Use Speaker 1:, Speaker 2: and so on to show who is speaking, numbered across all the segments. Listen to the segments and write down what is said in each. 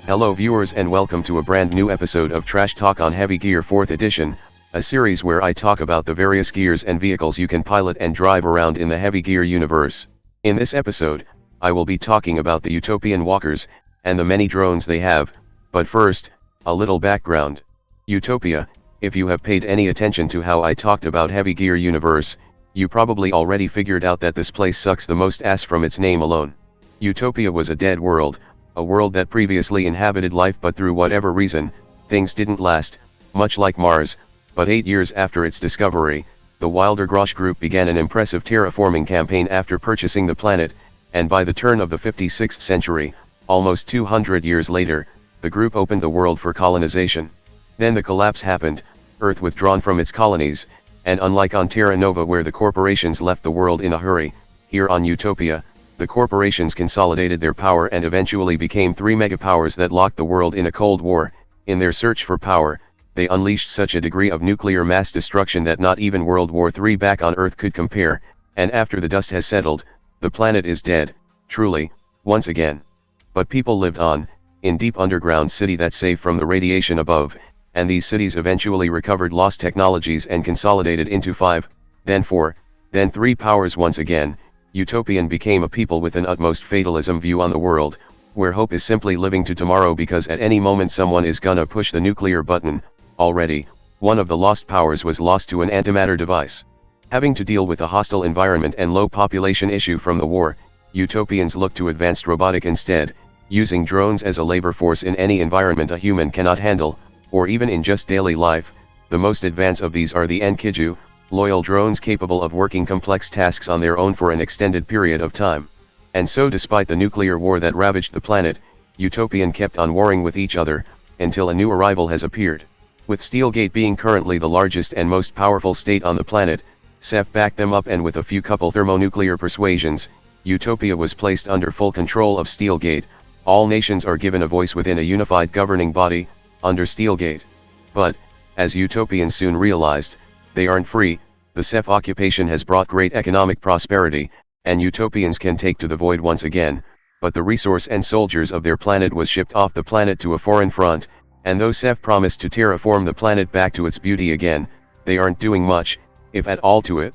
Speaker 1: Hello viewers and welcome to a brand new episode of Trashtalk on Heavy Gear 4th edition, a series where I talk about the various gears and vehicles you can pilot and drive around in the Heavy Gear universe. In this episode, I will be talking about the Utopian walkers, and the many drones they have, but first, a little background. Utopia, if you have paid any attention to how I talked about Heavy Gear universe, you probably already figured out that this place sucks the most ass from its name alone. Utopia was a dead world, a world that previously inhabited life but through whatever reason, things didn't last, much like Mars, but 8 years after its discovery, the Wilder Grosh group began an impressive terraforming campaign after purchasing the planet, and by the turn of the 56th century, almost 200 years later, the group opened the world for colonization. Then the collapse happened, Earth withdrawn from its colonies, and unlike on Terra Nova where the corporations left the world in a hurry, here on Utopia, the corporations consolidated their power and eventually became three megapowers that locked the world in a Cold War. In their search for power, they unleashed such a degree of nuclear mass destruction that not even World War III back on Earth could compare, and after the dust has settled, the planet is dead, truly, once again. But people lived on, in deep underground city that saved from the radiation above, and these cities eventually recovered lost technologies and consolidated into 5, then 4, then 3 powers once again. Utopian became a people with an utmost fatalism view on the world, where hope is simply living to tomorrow because at any moment someone is gonna push the nuclear button. Already, one of the lost powers was lost to an antimatter device. Having to deal with a hostile environment and low population issue from the war, Utopians look to advanced robotic instead, using drones as a labor force in any environment a human cannot handle, or even in just daily life. The most advanced of these are the Enkiju, loyal drones capable of working complex tasks on their own for an extended period of time. And so despite the nuclear war that ravaged the planet, Utopian kept on warring with each other, until a new arrival has appeared. With Steelgate being currently the largest and most powerful state on the planet, Ceph backed them up, and with a few couple thermonuclear persuasions, Utopia was placed under full control of Steelgate. All nations are given a voice within a unified governing body, under Steelgate. But, as Utopians soon realized, they aren't free. The Ceph occupation has brought great economic prosperity, and Utopians can take to the void once again, but the resource and soldiers of their planet was shipped off the planet to a foreign front, and though Ceph promised to terraform the planet back to its beauty again, they aren't doing much, if at all, to it.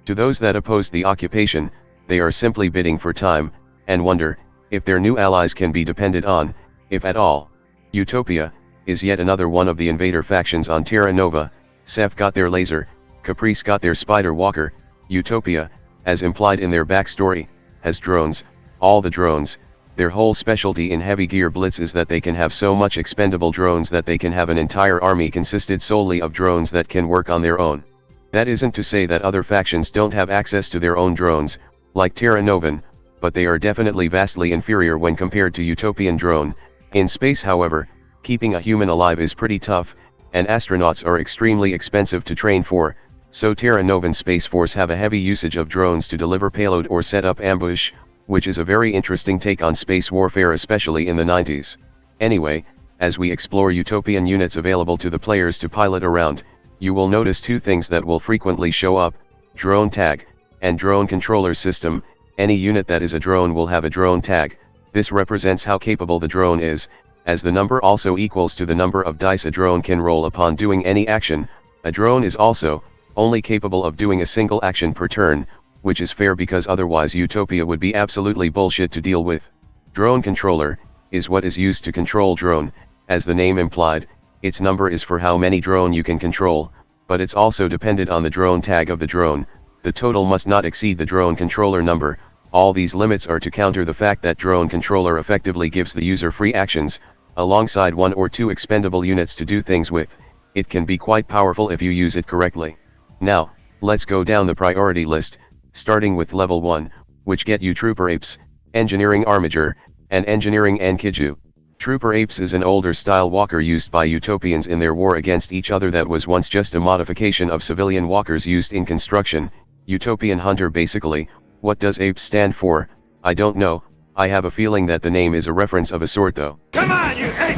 Speaker 1: To those that opposed the occupation, they are simply bidding for time, and wonder if their new allies can be depended on, if at all. Utopia is yet another one of the invader factions on Terra Nova. Ceph got their laser, Caprice got their spider walker. Utopia, as implied in their backstory, has drones, all the drones. Their whole specialty in Heavy Gear Blitz is that they can have so much expendable drones that they can have an entire army consisted solely of drones that can work on their own. That isn't to say that other factions don't have access to their own drones, like Terra Novan, but they are definitely vastly inferior when compared to Utopian drone. In space, however, keeping a human alive is pretty tough, and astronauts are extremely expensive to train for, so Terra Novan Space Force have a heavy usage of drones to deliver payload or set up ambush, which is a very interesting take on space warfare, especially in the 90s. Anyway, as we explore Utopian units available to the players to pilot around, you will notice two things that will frequently show up: drone tag, and drone controller system. Any unit that is a drone will have a drone tag. This represents how capable the drone is, as the number also equals to the number of dice a drone can roll upon doing any action. A drone is also only capable of doing a single action per turn, which is fair because otherwise Utopia would be absolutely bullshit to deal with. Drone controller is what is used to control drone. As the name implied, its number is for how many drone you can control, but it's also dependent on the drone tag of the drone. The total must not exceed the drone controller number. All these limits are to counter the fact that drone controller effectively gives the user free actions, alongside 1 or 2 expendable units to do things with. It can be quite powerful if you use it correctly. Now, let's go down the priority list, starting with level 1, which get you Trooper Apes, Engineering Armiger, and Engineering Enkiju. Trooper Apes is an older style walker used by Utopians in their war against each other that was once just a modification of civilian walkers used in construction. Utopian Hunter basically. What does apes stand for? I don't know. I have a feeling that the name is a reference of a sort though.
Speaker 2: Come on, you ape!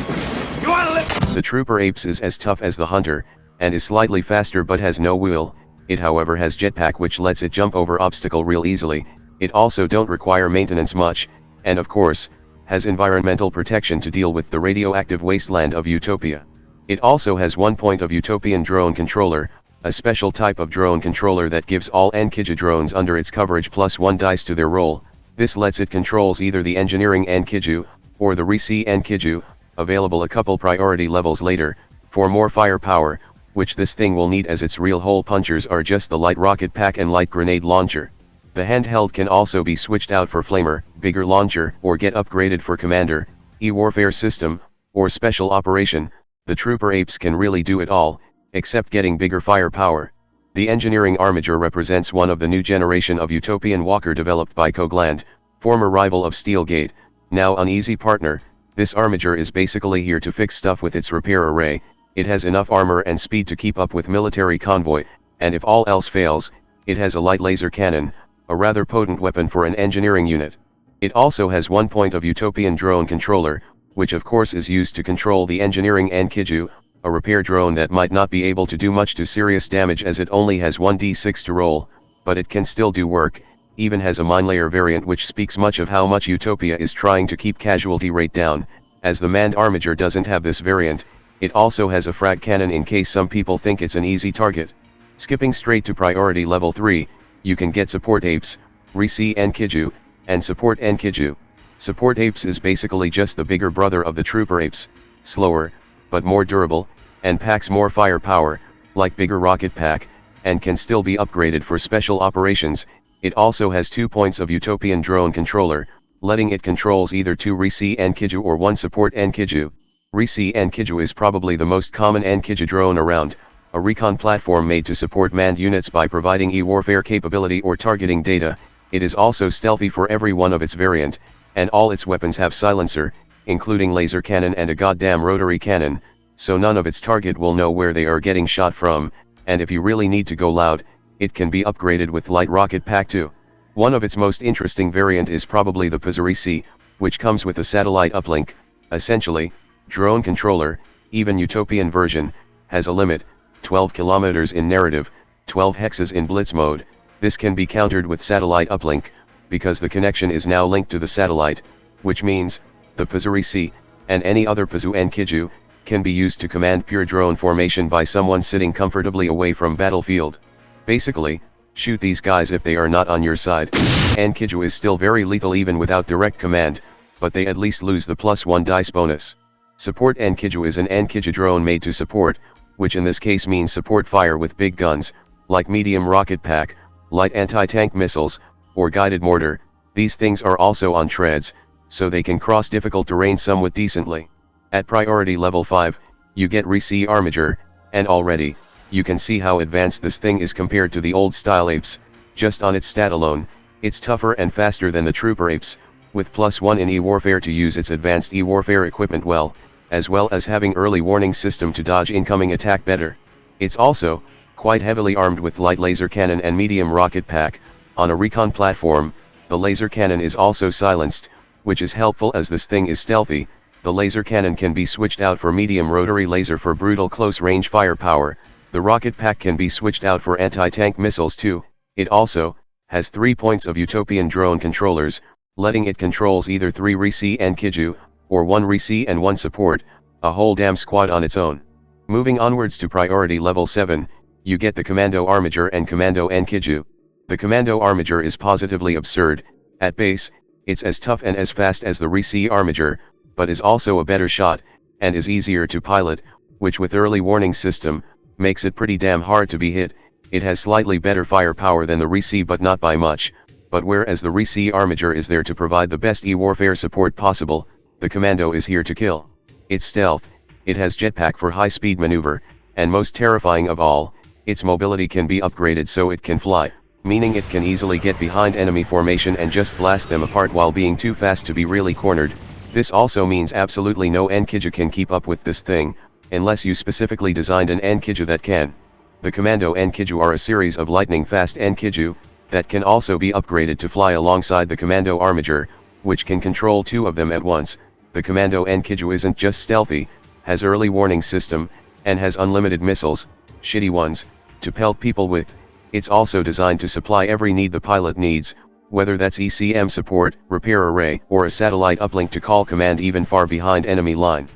Speaker 2: You wanna live?
Speaker 1: The Trooper Apes is as tough as the Hunter, and is slightly faster but has no wheel. It however has jetpack which lets it jump over obstacle real easily. It also don't require maintenance much, and of course, has environmental protection to deal with the radioactive wasteland of Utopia. It also has 1 point of Utopian drone controller, a special type of drone controller that gives all Ankiju drones under its coverage +1 dice to their roll. This lets it controls either the engineering Ankiju, or the Risi Ankiju, available a couple priority levels later, for more firepower, which this thing will need as its real hole punchers are just the light rocket pack and light grenade launcher. The handheld can also be switched out for flamer, bigger launcher, or get upgraded for commander, e-warfare system, or special operation. The trooper apes can really do it all, except getting bigger firepower. The engineering Armiger represents one of the new generation of Utopian walker developed by Kogland, former rival of Steelgate, now uneasy partner. This Armiger is basically here to fix stuff with its repair array. It has enough armor and speed to keep up with military convoy, and if all else fails, it has a light laser cannon, a rather potent weapon for an engineering unit. It also has 1 point of Utopian drone controller, which of course is used to control the engineering Ankiju, a repair drone that might not be able to do much to serious damage as it only has 1d6 to roll, but it can still do work. Even has a mine layer variant which speaks much of how much Utopia is trying to keep casualty rate down. As the manned Armiger doesn't have this variant, it also has a frag cannon in case some people think it's an easy target. Skipping straight to priority level 3, you can get support apes, Risi Ankiju, and support Ankiju. Support apes is basically just the bigger brother of the trooper apes, slower, but more durable, and packs more firepower, like bigger rocket pack, and can still be upgraded for special operations. It also has 2 points of Utopian drone controller, letting it controls either 2 Risi Ankiju or 1 support Ankiju. Risi Ankiju is probably the most common Ankiju drone around, a recon platform made to support manned units by providing e-warfare capability or targeting data. It is also stealthy for every one of its variant, and all its weapons have silencer, including laser cannon and a goddamn rotary cannon, so none of its target will know where they are getting shot from, and if you really need to go loud, it can be upgraded with light rocket pack too. One of its most interesting variant is probably the Pazarisi, which comes with a satellite uplink. Essentially, drone controller, even Utopian version, has a limit, 12 kilometers in narrative, 12 hexes in blitz mode. This can be countered with satellite uplink, because the connection is now linked to the satellite, which means, the Pazarisi, and any other Pazu Ankiju, can be used to command pure drone formation by someone sitting comfortably away from battlefield. Basically, shoot these guys if they are not on your side. Ankiju is still very lethal even without direct command, but they at least lose the +1 dice bonus. Support Ankiju is an Ankiju drone made to support, which in this case means support fire with big guns, like medium rocket pack, light anti-tank missiles, or guided mortar. These things are also on treads, so they can cross difficult terrain somewhat decently. At priority level 5, you get Risi Armiger, and already, you can see how advanced this thing is compared to the old style apes. Just on its stat alone, it's tougher and faster than the trooper apes, with +1 in e-warfare to use its advanced e-warfare equipment well, as well as having early warning system to dodge incoming attack better. It's also quite heavily armed with light laser cannon and medium rocket pack. On a recon platform, the laser cannon is also silenced, which is helpful as this thing is stealthy. The laser cannon can be switched out for medium rotary laser for brutal close range firepower. The rocket pack can be switched out for anti-tank missiles too. It also has 3 points of Utopian drone controllers, letting it controls either 3 Risi Ankiju, or 1 Risi and 1 support, a whole damn squad on its own. Moving onwards to priority level 7, you get the Commando Armiger and Commando Ankiju. The Commando Armiger is positively absurd. At base, it's as tough and as fast as the Risi Armiger, but is also a better shot, and is easier to pilot, which with early warning system, makes it pretty damn hard to be hit. It has slightly better firepower than the Risi but not by much, but whereas the Risi Armiger is there to provide the best e-warfare support possible, the Commando is here to kill. It's stealth, it has jetpack for high-speed maneuver, and most terrifying of all, its mobility can be upgraded so it can fly, meaning it can easily get behind enemy formation and just blast them apart while being too fast to be really cornered. This also means absolutely no Ankiju can keep up with this thing, unless you specifically designed an Ankiju that can. The Commando Ankiju are a series of lightning-fast Ankiju, that can also be upgraded to fly alongside the Commando Armiger, which can control 2 of them at once. The Commando Ankiju isn't just stealthy, has early warning system, and has unlimited missiles, shitty ones, to pelt people with. It's also designed to supply every need the pilot needs, whether that's ECM support, repair array, or a satellite uplink to call command even far behind enemy line.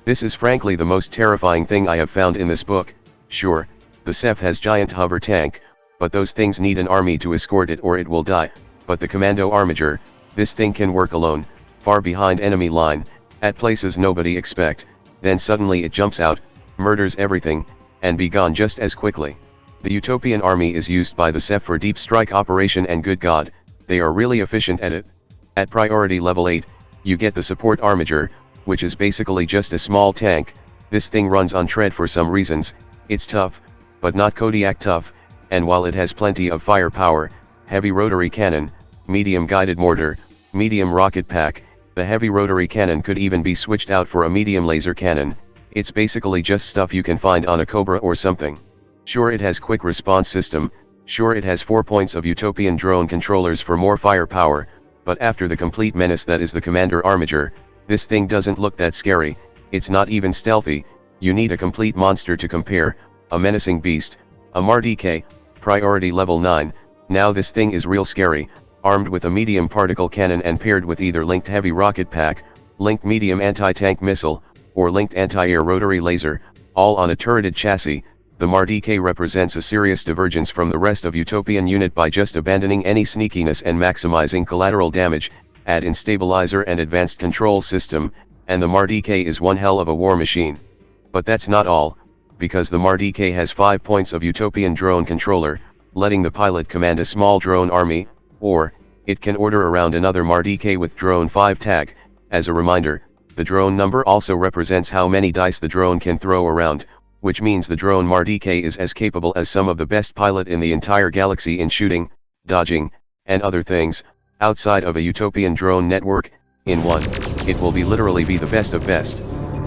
Speaker 1: This is frankly the most terrifying thing I have found in this book. Sure, the SEF has giant hover tank, but those things need an army to escort it or it will die. But the commando Armiger, this thing can work alone, far behind enemy line, at places nobody expect, then suddenly it jumps out, murders everything, and be gone just as quickly. The Utopian army is used by the SEF for deep strike operation, and good God, they are really efficient at it. At priority level 8, you get the support Armiger, which is basically just a small tank. This thing runs on tread for some reasons. It's tough, but not Kodiak tough, and while it has plenty of firepower, heavy rotary cannon, medium guided mortar, medium rocket pack, the heavy rotary cannon could even be switched out for a medium laser cannon. It's basically just stuff you can find on a Cobra or something. Sure, it has quick response system, sure it has 4 points of Utopian drone controllers for more firepower, but after the complete menace that is the Commander Armiger, this thing doesn't look that scary. It's not even stealthy. You need a complete monster to compare, a menacing beast, a MAR-DK, priority level 9, now this thing is real scary, armed with a medium particle cannon and paired with either linked heavy rocket pack, linked medium anti-tank missile, or linked anti-air rotary laser, all on a turreted chassis. The MAR-DK represents a serious divergence from the rest of Utopian unit by just abandoning any sneakiness and maximizing collateral damage, add in stabilizer and advanced control system, and the MAR-DK is one hell of a war machine. But that's not all, because the MAR-DK has 5 points of Utopian drone controller, letting the pilot command a small drone army, or, it can order around another MAR-DK with drone 5 tag. As a reminder, the drone number also represents how many dice the drone can throw around, which means the drone MAR-DK is as capable as some of the best pilot in the entire galaxy in shooting, dodging, and other things, outside of a Utopian drone network. In one, it will literally be the best of best.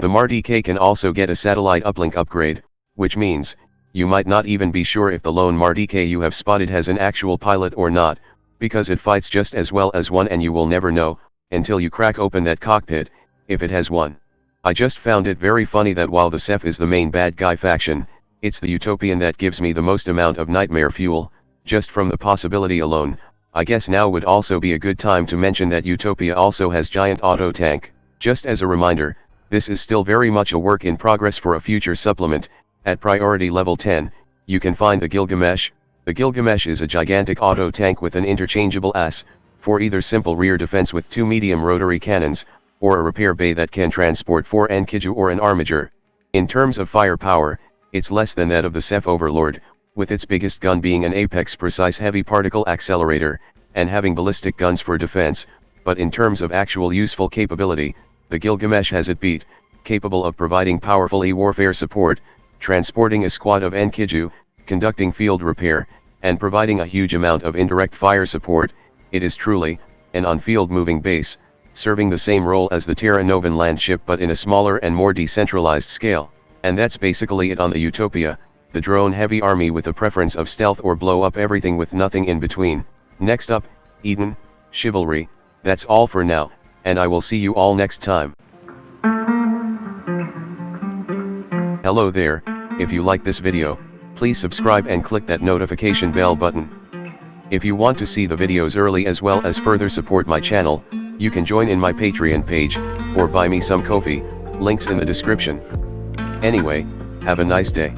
Speaker 1: The MAR-DK can also get a satellite uplink upgrade, which means, you might not even be sure if the lone MAR-DK you have spotted has an actual pilot or not, because it fights just as well as one and you will never know, until you crack open that cockpit, if it has one. I just found it very funny that while the SEF is the main bad guy faction, it's the Utopian that gives me the most amount of nightmare fuel, just from the possibility alone. I guess now would also be a good time to mention that Utopia also has giant auto tank. Just as a reminder, this is still very much a work in progress for a future supplement. At priority level 10, you can find the Gilgamesh. The Gilgamesh is a gigantic auto tank with an interchangeable ass, for either simple rear defense with 2 medium rotary cannons, or a repair bay that can transport 4 Enkiju or an Armiger. In terms of firepower, it's less than that of the SEF Overlord, with its biggest gun being an Apex precise heavy particle accelerator, and having ballistic guns for defense, but in terms of actual useful capability, the Gilgamesh has it beat, capable of providing powerful e-warfare support, transporting a squad of Enkiju, conducting field repair, and providing a huge amount of indirect fire support. It is truly an on-field moving base, serving the same role as the Terra Novan land ship but in a smaller and more decentralized scale. And that's basically it on the Utopia, the drone-heavy army with a preference of stealth or blow up everything with nothing in between. Next up, Eden, Chivalry. That's all for now, and I will see you all next time. Hello there, if you like this video, please subscribe and click that notification bell button. If you want to see the videos early as well as further support my channel, you can join in my Patreon page, or buy me some coffee, links in the description. Anyway, have a nice day.